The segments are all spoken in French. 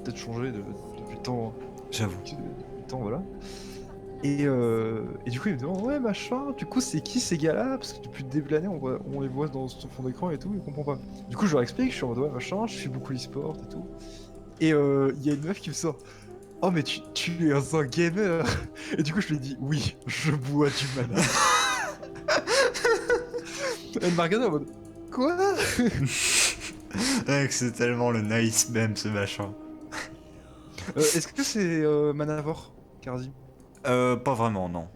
peut-être changé depuis le temps. J'avoue. Depuis le temps, voilà. Et du coup, il me demande, ouais, machin, du coup, c'est qui ces gars-là? Parce que depuis le début de l'année, on les voit dans son fond d'écran et tout, il comprend pas. Du coup, je leur explique, je suis en mode, ouais, machin, je suis beaucoup e-sport et tout. Et il y a une meuf qui me sort, oh, mais tu es un gamer! Et du coup, je lui ai dit, oui, je bois du mana. Elle m'a regardé en mode, quoi? Mec, c'est tellement le nice même ce machin. Est-ce que c'est Manavor, Cardi? Pas vraiment, non.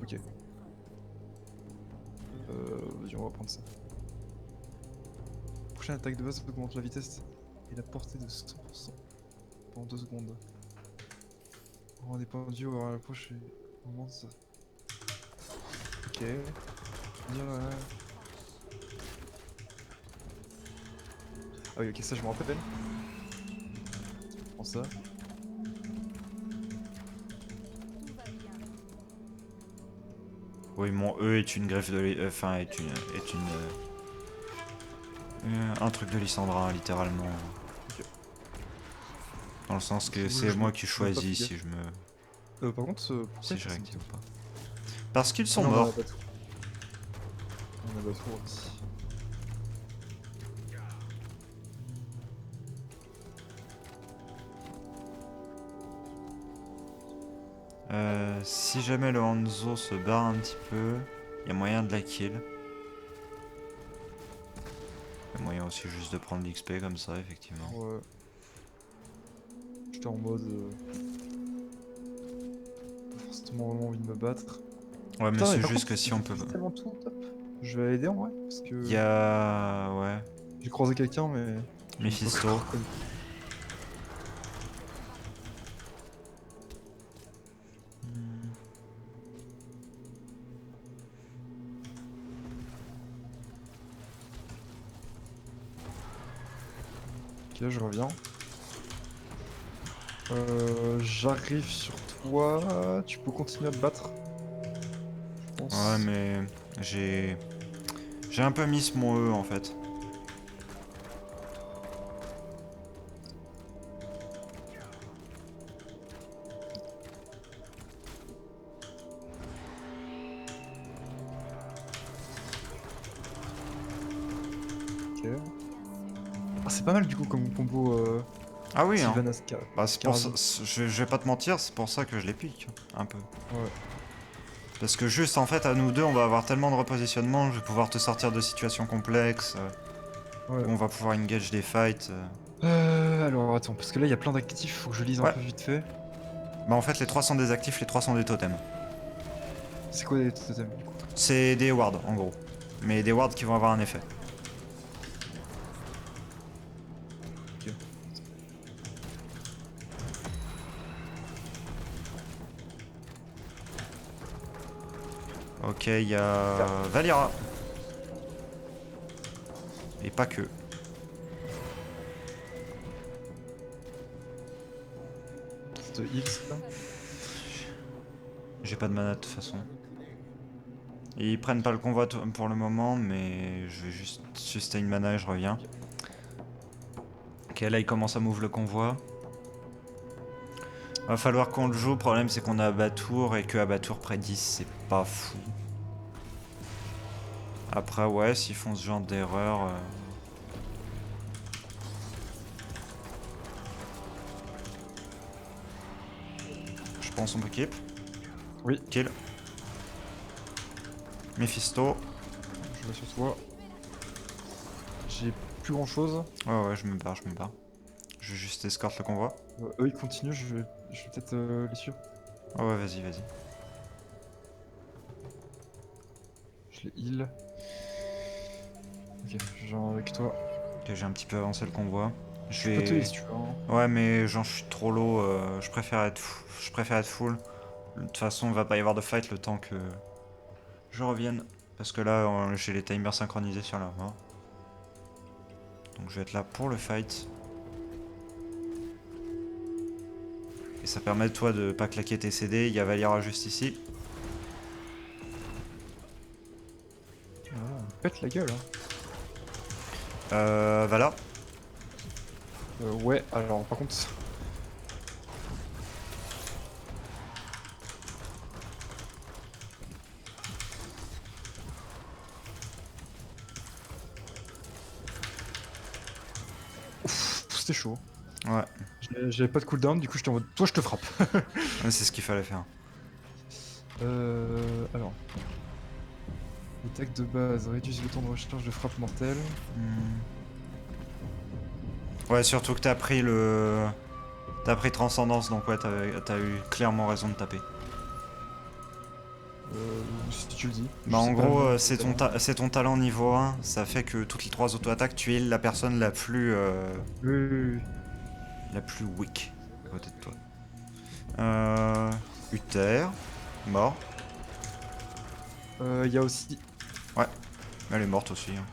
Ok. Vas-y, on va prendre ça. Prochaine attaque de base augmente la vitesse et la portée de 100% pendant 2 secondes. On des points de vue à l'approche et augmente ça. Ok. Dire, ah oui, ok, ça je me rappelle. Je prends ça. Oui, mon E est une greffe de... Enfin, un truc de Lysandra, littéralement. Ok. Dans le sens que Je c'est moi qui j'ai même pas fait choisis gaffe. si je me... Par contre, pourquoi si il je fait ça? réactive ou pas. Parce qu'ils Ah sont non, on en a morts. pas tout. On en a pas trop aussi. Si jamais le Hanzo se barre un petit peu, il y a moyen de la kill. Il y a moyen aussi juste de prendre l'XP comme ça, effectivement. Ouais. J'étais en mode. Pas forcément vraiment envie de me battre. Ouais, mais Putain, mais c'est par juste contre, que si j'ai on peut... fait tellement tout top. Je vais aider en vrai, parce Il y que a... Ouais. j'ai croisé quelqu'un, mais je l'ai pas Mephisto. reconnu. Ok, je reviens. J'arrive sur toi. Tu peux continuer à te battre, je Ouais, pense. mais... J'ai... J'ai un peu miss mon E, en fait. Ok. Ah, c'est pas mal du coup comme combo Ah oui, hein. Sylvanas Bah, c'est pour ça... Cardi. Je vais pas te mentir, c'est pour ça que je les pique, un peu. Ouais. Parce que juste, en fait, à nous deux, on va avoir tellement de repositionnement, je vais pouvoir te sortir de situations complexes, Ouais. où on va pouvoir engage des fights. Alors attends, parce que là il y a plein d'actifs, faut que je lise un Ouais. peu vite fait. Bah, en fait, les 3 sont des actifs, les 3 sont des totems. C'est quoi les totems du coup? C'est des wards, en gros. Mais des wards qui vont avoir un effet. Ok. Ok, il y a Valira. Et pas que. Qui te heal ça? J'ai pas de mana de toute façon. Et ils prennent pas le convoi pour le moment, mais je vais juste sustain mana et je reviens. Ok. Ok, là il commence à move le convoi. Va falloir qu'on le joue, le problème c'est qu'on a Abatour et que Abatour près 10, c'est pas fou. Après ouais, s'ils font ce genre d'erreur... Je pense on peut keep. Oui, Kill. Mephisto. je vais sur toi. J'ai plus grand chose. Ouais ouais, je me barre, je me barre. Je vais juste escorte le convoi. Eux ils continuent, je vais peut-être les suivre. Ouais ouais, vas-y, vas-y. Je les heal. Ok, je viens avec toi. Ok, j'ai un petit peu avancé le convoi. Je Je peux te heal vais... si tu veux. Hein. Ouais mais genre je suis trop low, je préfère être full. De toute façon il va pas y avoir de fight le temps que je revienne. Parce que là j'ai les timers synchronisés sur la mort. Donc je vais être là pour le fight. Et ça permet toi de pas claquer tes CD, il y a Valira juste ici. Ah, on pète la gueule. Hein. Voilà. Ouais, alors par contre... Ouf, c'était chaud. Ouais, J'avais pas de cooldown, du coup j'étais en mode... Toi je te frappe. ouais, c'est ce qu'il fallait faire. Alors... Attaque de base, réduit le temps de recharge de frappe mortelle. Hmm. Ouais, surtout que t'as pris le... T'as pris Transcendance, donc ouais, t'as eu clairement raison de taper. Si tu le dis. Bah Je en sais pas gros, le c'est ton talent niveau 1, ça fait que toutes les 3 auto-attaques, tu es la personne Oui, oui, oui. la plus weak à côté de toi. Uther, mort. Il y a aussi... Ouais, elle est morte aussi, hein,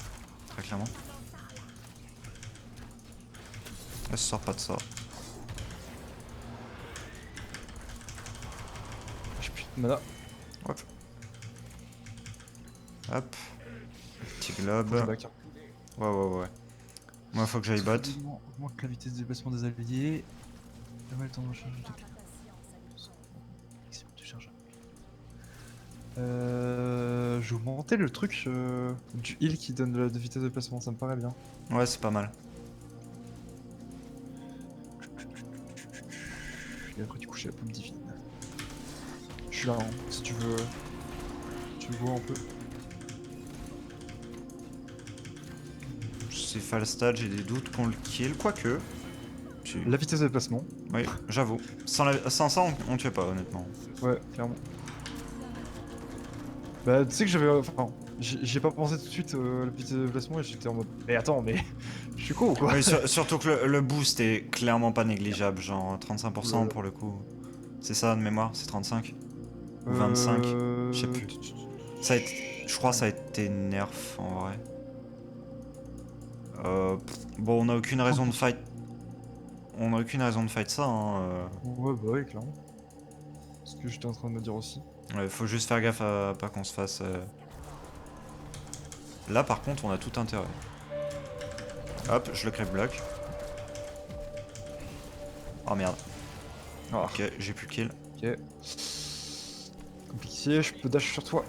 très clairement. Elle se sort pas de ça. J'ai plus de mana. Hop. Hop. Petit Faut globe. que je back. Ouais, ouais, ouais. Moi, faut que j'aille bot. Augmente la vitesse de déplacement des alliés. Permet le temps de recharge de maximum de charge. Je vais augmenter le truc du heal qui donne de la vitesse de déplacement, ça me paraît bien. Ouais, c'est pas mal. Et après du coup j'ai la paume divine. Je suis là, hein, si tu veux. Tu me vois un peu. C'est Falstad, j'ai des doutes qu'on le kill, quoique. Si. La vitesse de déplacement. Oui, j'avoue. Sans ça, on tuait pas, honnêtement. Ouais, clairement. Bah tu sais que j'avais... Enfin, j'ai pas pensé tout de suite à la vitesse de déplacement et j'étais en mode... Mais attends, mais... Je suis con ou quoi? Oui, surtout que le boost est clairement pas négligeable, genre 35% Oulala. pour le coup. C'est ça de mémoire, c'est 35 ou 25, je sais plus. Ça a été, je crois que ça a été nerf en vrai. Bon, on a aucune raison de 30%. fight. On a aucune raison de fight ça. Hein, Ouais, bah ouais, clairement. C'est ce que j'étais en train de me dire aussi. Ouais, faut juste faire gaffe à pas qu'on se fasse. Là, par contre, on a tout intérêt. Hop, je le crève bloc. Oh merde. Ah, Ok, j'ai plus kill. ok. Compliqué, je peux dash sur toi.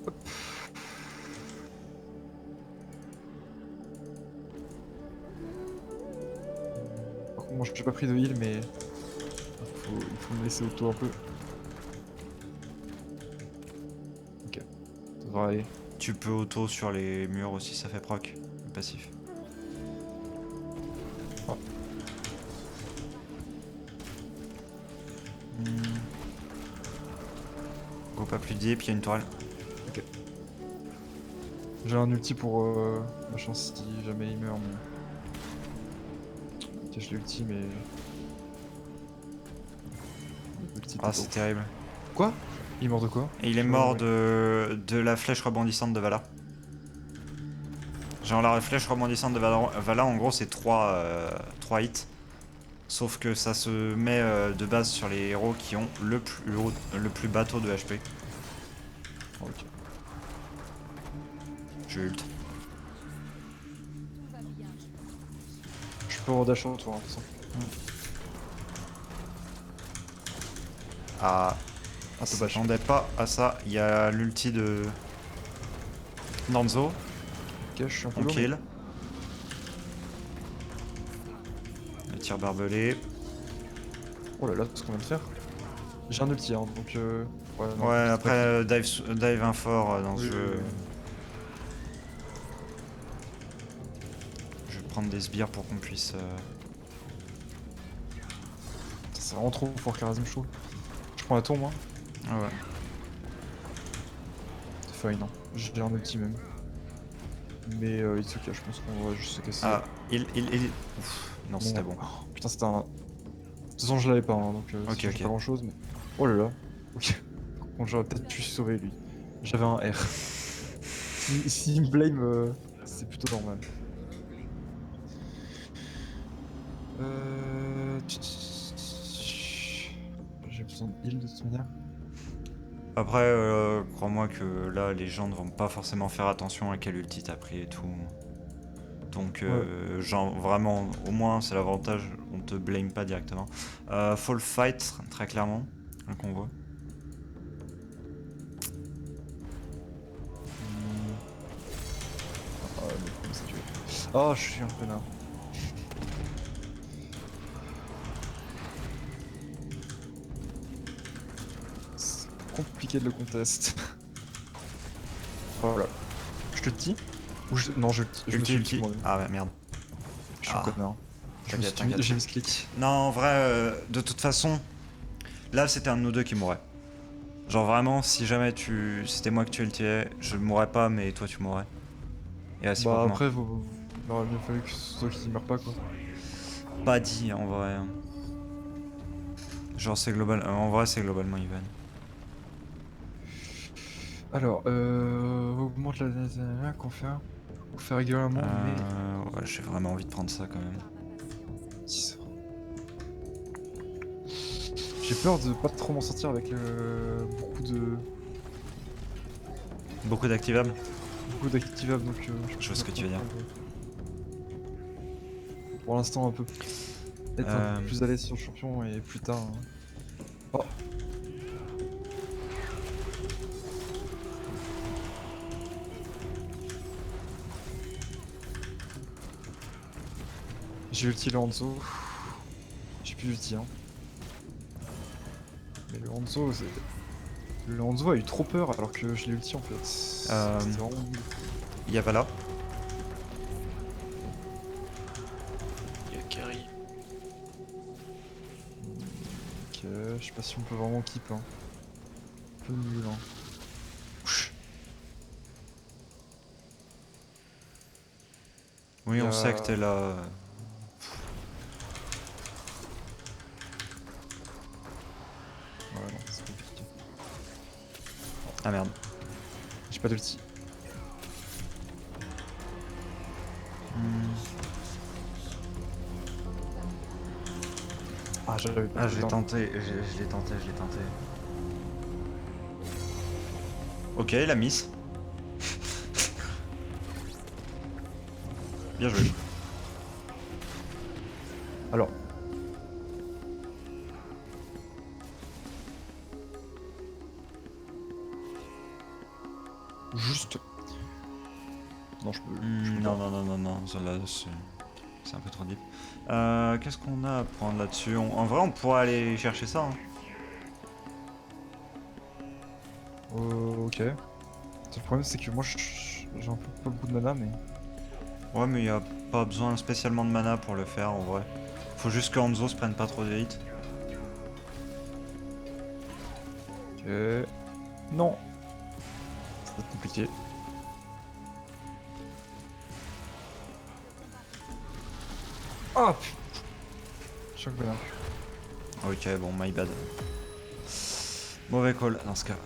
Hop. Par contre, moi j'ai pas pris de heal, mais il faut me laisser auto un peu. Ok, ça devrait aller. Tu peux auto sur les murs aussi, ça fait proc. Le passif. Ah. Go pas plus deep, il y a une toile. Ok. J'ai un ulti pour ma chance si jamais il meurt, mais... Ok, je l'ai ulti, mais... Ulti Ah, t'es c'est pas ouf. terrible. Quoi? Il est mort de quoi? Et il est J'ai pas mort compris. de la flèche rebondissante de Vala. Genre la flèche rebondissante de Vala, en gros, c'est 3 hits. Sauf que ça se met de base sur les héros qui ont le plus bas taux de HP. Oh, ok. Je ult. Je peux redash sur toi, hein, de toute façon. Ah, Ah, t'as bash. s'attendait pas à ça. Il y a l'ulti de Danzo. Ok, je suis un peu On low, mais... kill. Le tir barbelé. Oh là là, c'est ce qu'on vient de faire. J'ai un ulti, hein, donc... Ouais, non, Ouais, c'est pas après grave. dive un fort dans ce Oui, jeu. oui, oui. Je vais prendre des sbires pour qu'on puisse. C'est vraiment trop fort, Kharazim, je trouve. Je prends la tour, moi. Ah ouais. C'est fine, hein. J'ai un ulti, même. Mais it's ok, je pense qu'on va juste se casser. Ah, il. Ouf, non, c'était bon. Oh, putain, c'était un... De toute façon, je l'avais pas, hein, donc Ok, ça change ok. pas grand-chose, mais... Oh là là. Ok. Bon, j'aurais peut-être pu sauver, lui. J'avais un R. S'il me blame, c'est plutôt normal. J'ai besoin de heal de toute manière. Après, crois-moi que là, les gens ne vont pas forcément faire attention à quel ulti t'as pris et tout. Donc, Ouais. genre, vraiment, au moins, c'est l'avantage, on te blame pas directement. Fall fight, très clairement, un convoi. Ah, mais comment ça tu veux. Oh, je suis un connard. C'est compliqué de le contest. Voilà. Je te le dis ou Non, je me Ulti, suis ulti ulti. moi-même. Ah ouais, merde. Je suis un Ah, connard. t'inquiète, t'inquiète. J'ai mis ce clic. Non, en vrai, de toute façon, là, c'était un de nous deux qui mourrait. Genre vraiment, si jamais c'était moi que tu ultiais, je mourrais pas, mais toi tu mourrais. Et Bah réciproquement. après, il aurait mieux fallu que ce soit qui meurt pas quoi. Pas dit en vrai. Genre c'est global. En vrai, c'est globalement even. Alors, augmente la qu'on fait. Faut faire régulièrement, mais... Ouais, j'ai vraiment envie de prendre ça quand même. J'ai peur de pas trop m'en sortir avec Beaucoup d'activables. beaucoup d'activables, donc Je vois ce préfère que pas tu veux dire. prendre, pour l'instant, être un peu Euh, plus à l'aise sur le champion et plus tard. Oh, j'ai ulti le Hanzo. J'ai plus d'ulti, hein. Mais le Hanzo a eu trop peur alors que je l'ai ulti en fait. C'était vraiment nul. Il y a pas là. Il y a Carry. Ok, je sais pas si on peut vraiment keep, hein. Un peu nul, hein. Oui, Il y on sait que a... t'es là. Ouais, non, c'est compliqué. Ah merde. J'ai pas d'ulti. Hmm. Ah, j'avais pas Ah, de je l'ai cooldown. tenté, je l'ai tenté, je l'ai tenté. Ok, la miss. Bien joué. Alors, juste... Non, je peux Non, pas. non, non, non, non, ça, là, c'est un peu trop deep. Qu'est-ce qu'on a à prendre là-dessus? En vrai, on pourrait aller chercher ça. Hein. Ok. Le problème, c'est que moi, j'ai un peu pas beaucoup de mana, mais... Ouais, mais il a pas besoin spécialement de mana pour le faire en vrai. Faut juste que Hanzo se prenne pas trop de hit. Ok... Non. Ça va être compliqué. Ah, putain. Choc banane. Ok, bon, my bad. Mauvais call dans ce cas.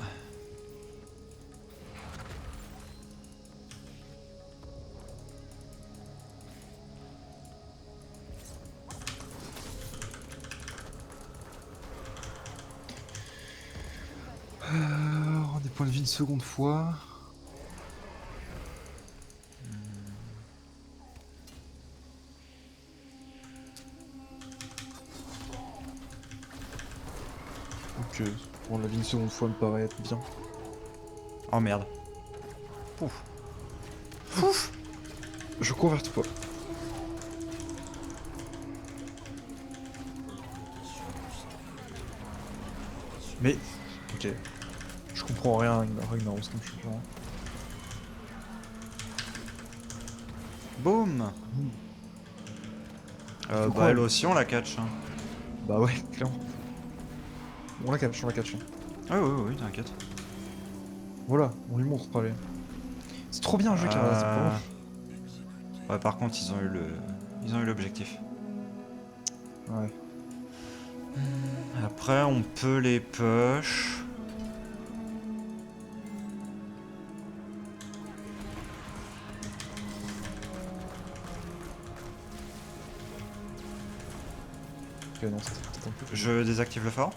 Des points de vie une seconde fois. Ok. Bon, la vie une seconde fois me paraît être bien. Oh merde. Pouf. Je converte pas. Mais... Ok. Je comprends rien à Ragnaros comme champion. Boum. Faut Bah quoi, elle lui? aussi on la catch. Hein. Bah ouais, clairement. On la catch, on la catch. Hein. Oui, oui, oui, t'inquiète. Voilà, on lui montre, allez. C'est trop bien un jeu qui reste vraiment. Ouais, par contre ils ont eu l'objectif. Ouais. Après on peut les push. Ok, non, c'était peut-être un peu. Je désactive le fort.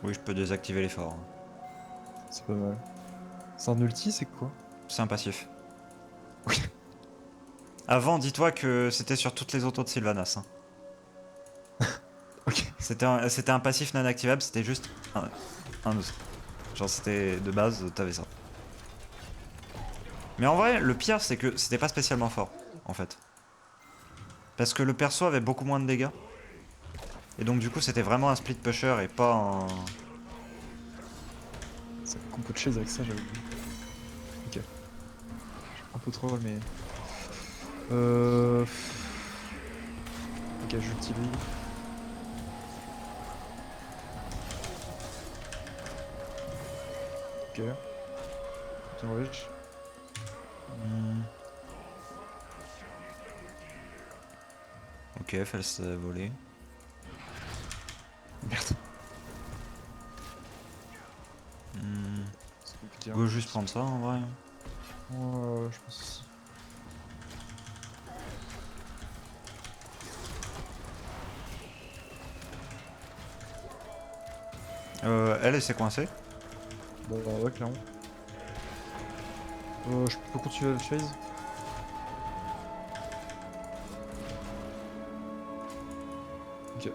Oui, je peux désactiver l'effort. Hein. C'est pas mal. C'est un ulti, c'est quoi? C'est un passif. Oui. Avant, dis-toi que c'était sur toutes les autos de Sylvanas. Hein. Ok. C'était un passif non activable, c'était juste un autre. Genre c'était de base, t'avais ça. Mais en vrai, le pire c'est que c'était pas spécialement fort, en fait. Parce que le perso avait beaucoup moins de dégâts. Et donc du coup c'était vraiment un split pusher et pas un... C'est un compo de chase avec ça, j'avoue. Ok. Un peu troll, mais... Ok, j'utilise. Ok. Putain, wesh. Ok, false volée. Merde. Hmm. C'est compliqué. On peut juste prendre ça en vrai. Ouais, je pense aussi. Elle s'est coincée. Bah ouais, clairement. Je peux continuer la chase. Ok.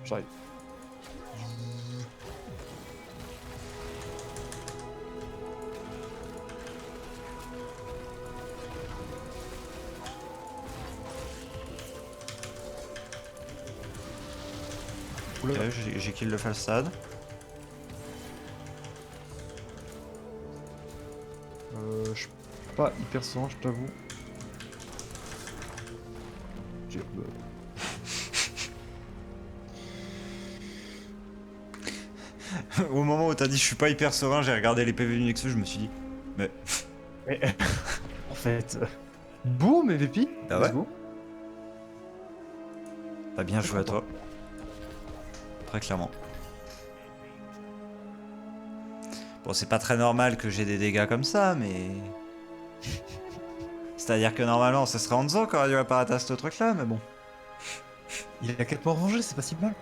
J'arrive. Oula. Ok, j'ai kill le falstad. Je suis pas hyper serein, je t'avoue. Ok, bah. Au moment où t'as dit je suis pas hyper serein, j'ai regardé les PV du Nexus, je me suis dit... Mais... Mais en fait. Boum, MVP. Bah Let's ouais. go. Bah bien Très joué à content. toi. Très clairement. Bon, c'est pas très normal que j'ai des dégâts comme ça, mais... C'est-à-dire que normalement, ce serait Hanzo qui aurait dû apparaître à ce truc-là, mais bon. Il a 4 morts vengés, c'est pas si mal.